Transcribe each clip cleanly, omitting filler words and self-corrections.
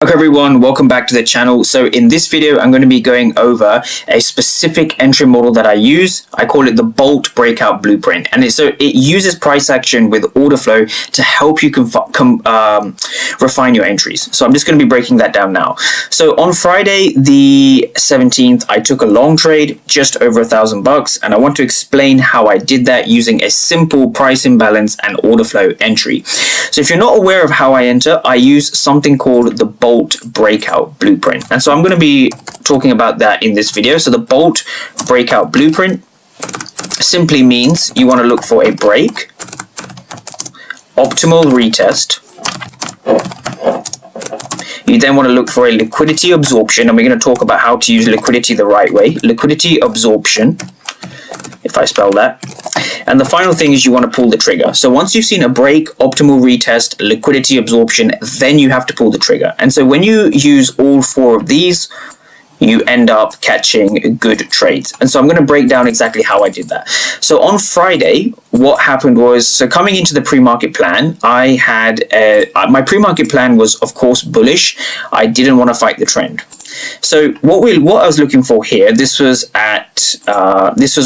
Okay everyone, welcome back to the channel. So in this video, I'm going to be going over a specific entry model that I use. I call it the Bolt Breakout Blueprint, and it uses price action with order flow to help you refine your entries. So I'm just going to be breaking that down now. So on Friday the 17th, I took a long trade just over $1,000, and I want to explain how I did that using a simple price imbalance and order flow entry. So if you're not aware of how I enter, I use something called the Bolt Breakout Blueprint, and so I'm going to be talking about that in this video. So the Bolt Breakout Blueprint simply means you want to look for a break, optimal retest. You then want to look for a liquidity absorption, and we're going to talk about how to use liquidity the right way. Liquidity absorption, if I spell that. And the final thing is you want to pull the trigger. So once you've seen a break, optimal retest, liquidity absorption, then you have to pull the trigger. And so when you use all four of these, you end up catching good trades. And so I'm going to break down exactly how I did that. So on Friday, what happened was, so coming into the pre-market plan, I had my pre-market plan was of course bullish. I didn't want to fight the trend. So what I was looking for here, this was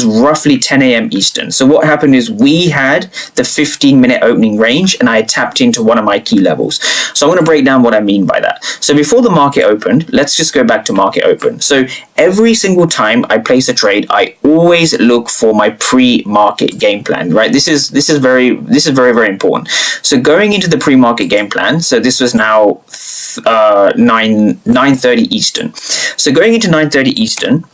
roughly 10 a.m. Eastern. So what happened is we had the 15-minute opening range, and I had tapped into one of my key levels. So I'm going to break down what I mean by that. So before the market opened, let's just go back to market open. So every single time I place a trade, I always look for my pre-market game plan, right? This is very important. So going into the pre-market game plan, so this was now 9:30 Eastern. So going into 9:30 Eastern,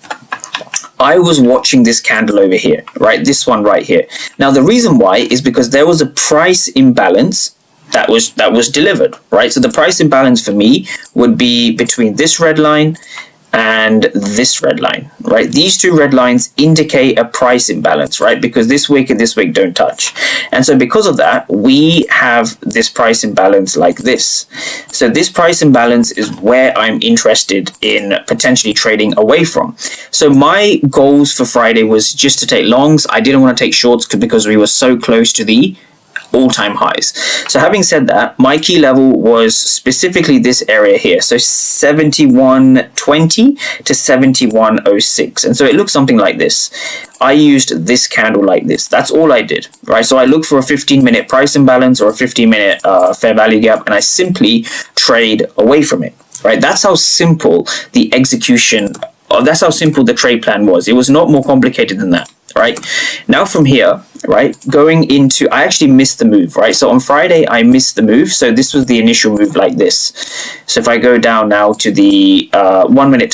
I was watching this candle over here, right? This one right here. Now the reason why is because there was a price imbalance that was delivered, right? So the price imbalance for me would be between this red line and this red line, right? These two red lines indicate a price imbalance, right? Because this wick and this wick don't touch. And so because of that, we have this price imbalance like this. So this price imbalance is where I'm interested in potentially trading away from. So my goals for Friday was just to take longs. I didn't want to take shorts because we were so close to the all-time highs. So having said that, my key level was specifically this area here, so 71.20 to 71.06, and so it looks something like this. I used this candle like this. That's all I did, right? So I look for a 15-minute price imbalance or a 15-minute fair value gap, and I simply trade away from it, right? That's how simple the execution, that's how simple the trade plan was. It was not more complicated than that. Right now from here, right, going into, I actually missed the move, right? So on Friday I missed the move. So this was the initial move like this. So if I go down now to the 1 minute